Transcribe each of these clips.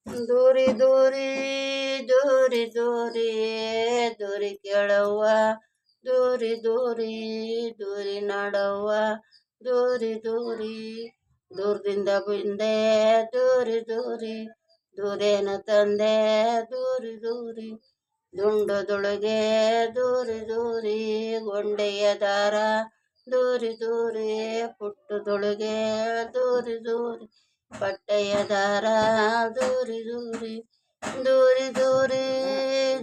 ದೂರಿ ದೂರಿ ದೂರಿ ದೂರಿ ದೂರಿ ಕೇಳವ್ವ, ದೂರಿ ದೂರಿ ದೂರಿ ನಾಡವ್ವ, ದೂರಿ ದೂರಿ ದೂರದಿಂದ ಬಂದೆ, ದೂರಿ ದೂರಿ ದೂರೇನು ತಂದೆ, ದೂರಿ ದೂರಿ ದುಂಡದೊಳಗೆ ದೂರಿ ದೂರಿ ಗೊಂಡೆಯ ದಾರ, ದೂರಿ ದೂರಿ ಪುಟ್ಟದೊಳಗೆ ದೂರಿ ದೂರಿ ಬಟ್ಟೆಯ ದಾರ, ದೂರಿ ದೂರಿ ದೂರಿ ದೂರಿ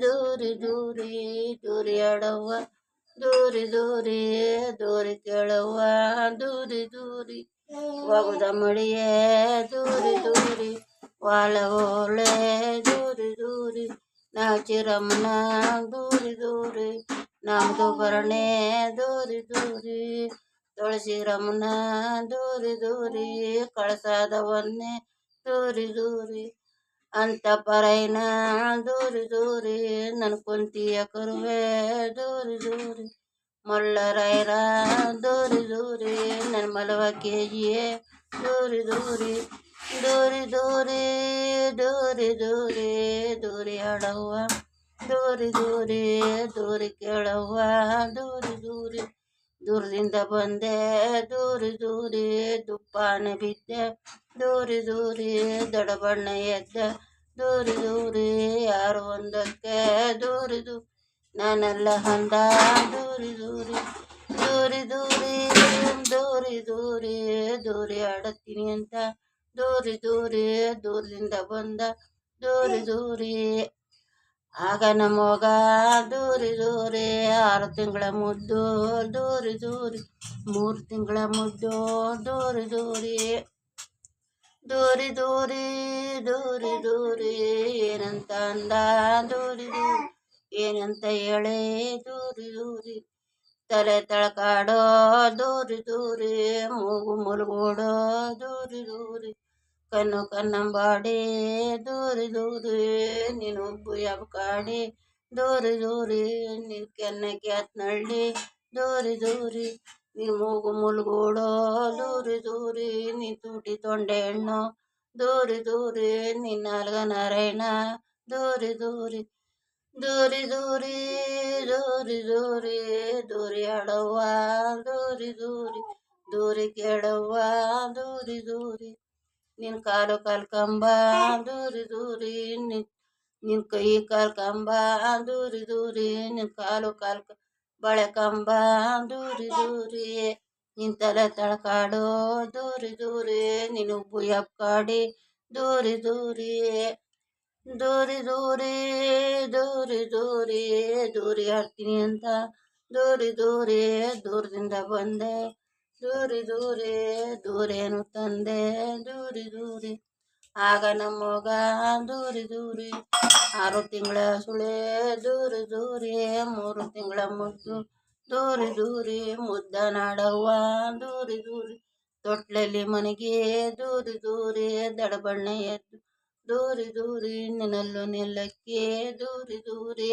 ದೂರಿ ದೂರಿ ದೂರಿ ಆಡವ್ವ, ದೂರಿ ದೂರಿ ದೂರಿ ಕೇಳವ್ವ, ದೂರಿ ದೂರಿ ಒಗದ ಮಡಿಯೇ ದೂರಿ ದೂರಿ ವಾಳ ಓಳೆ ದೂರಿ ದೂರಿ ನಾಚಿರಮ್ಮನ ದೂರಿ ದೂರಿ ನಮ್ದು ಬರಣೆ ದೂರಿ ದೂರಿ ತುಳಸಿರಮ್ಮನ ದೂರಿ ದೂರಿ ಕಳಸಾದವನ್ನೇ ದೂರಿ ದೂರಿ ಅಂತ ಪರೈನ ದೂರಿ ದೂರಿ ನನ್ ಕುಂತಿಯ ಕರುವೆ ದೂರಿ ದೂರಿ ಮಳ್ಳರಾಯರ ದೂರಿ ದೂರಿ ನನ್ ಮಲವ ಕೇಜಿಯೇ ದೂರಿ ದೂರಿ ದೂರಿ ದೂರಿ ದೂರಿ ದೂರಿ ದೂರಿ ಆಡವ್ವ, ದೂರಿ ದೂರಿ ದೂರಿ ಕೇಳವ್ವ, ದೂರಿ ದೂರಿ ದೂರದಿಂದ ಬಂದೆ, ದೂರಿ ದೂರಿ ದುಪ್ಪಾನೆ ಬಿದ್ದೆ, ದೂರಿ ದೂರಿ ದಡಬಣ್ಣ ಎದ್ದ, ದೂರಿ ದೂರಿ ಯಾರು ಒಂದಕ್ಕೆ ದೂರಿ ದೂರಿ ನಾನೆಲ್ಲ ಹಂದ, ದೂರಿ ದೂರಿ ದೂರಿ ದೂರಿ ದೂರಿ ದೂರಿ ದೂರಿ ಆಡತ್ತೀನಿ ಅಂತ, ದೂರಿ ದೂರಿ ದೂರದಿಂದ ಬಂದ, ದೂರಿ ದೂರಿ ಆಗ ನಮೋಗ ದೂರಿ ದೂರಿ 6 ತಿಂಗಳ ಮುದ್ದು, ದೂರಿ ದೂರಿ 3 ತಿಂಗಳ ಮುದ್ದು, ದೂರಿ ದೂರಿ ದೂರಿ ದೂರಿ ದೂರಿ ದೂರಿ ಏನಂತ ಅಂದ, ದೂರಿ ದೂರಿ ಏನಂತ ಹೇಳೇ, ದೂರಿ ದೂರಿ ತಲೆ ತಳಕಾಡೋ ದೂರಿ ದೂರಿ ಮೂಗು ಮುಳುಗೋಡೋ ದೂರಿ ದೂರಿ ಕಣ್ಣು ಕನ್ನಂಬಾಡಿ ದೂರಿ ದೂರಿ ನೀನು ಬುಯಬ್ಕಾಡಿ, ದೂರಿ ದೂರಿ ನಿನ್ ಕೆನ್ನಕ್ಕೆ ಹತ್ನಳ್ಳಿ, ದೂರಿ ದೂರಿ ನೀನು ಮೂಗು ಮುಳುಗೋಡೋ, ದೂರಿ ದೂರಿ ನೀ ತೂಟಿ ತೊಂಡೆ ಹಣ್ಣು, ದೂರಿ ದೂರಿ ನಿನ್ನ ನಾಲ್ಗ ನಾರಾಯಣ, ದೂರಿ ದೂರಿ ದೂರಿ ದೂರಿ ದೂರಿ ದೂರಿ ದೂರಿ ಆಡವ್ವ, ದೂರಿ ದೂರಿ ದೂರಿ ಕೇಳವ್ವ, ದೂರಿ ದೂರಿ ನಿನ್ ಕಾಲು ಕಲ್ಕಂಬ, ದೂರಿ ದೂರಿ ನಿನ್ ಕೈ ಕಲ್ಕಂಬ, ದೂರಿ ದೂರಿ ನಿನ್ ಕಾಲು ಬಳೆ ಕಂಬ, ದೂರಿ ದೂರಿ ನಿನ್ ತಲೆ ತಳಕಾಡು, ದೂರಿ ದೂರಿ ನೀನು ಬುಯಬ್ಕಾಡಿ, ದೂರಿ ದೂರಿ ದೂರಿ ದೂರಿ ದೂರಿ ದೂರಿ ದೂರಿ ಆಡ್ತೀನಿ ಅಂತ, ದೂರಿ ದೂರಿ ದೂರದಿಂದ ಬಂದೆ, ದೂರಿ ದೂರಿ ದೂರೇನು ತಂದೆ, ದೂರಿ ದೂರಿ ಆಗ ನಮ್ಮೋಗ ದೂರಿ ದೂರಿ 6 ತಿಂಗಳ ಸುಳೆ ದೂರಿ ದೂರಿ 3 ತಿಂಗಳ ಮುದ್ದು, ದೂರಿ ದೂರಿ ಮುದ್ದ ನಾಡವ್ವ, ದೂರಿ ದೂರಿ ತೊಟ್ಲಲ್ಲಿ ಮನೆಗೆ ದೂರಿ ದೂರಿ ದಡಬಣ್ಣ ಎದ್ದು, ದೂರಿ ದೂರಿ ನೆನಲ್ಲು ನೆಲ್ಲಕ್ಕೆ ದೂರಿ ದೂರಿ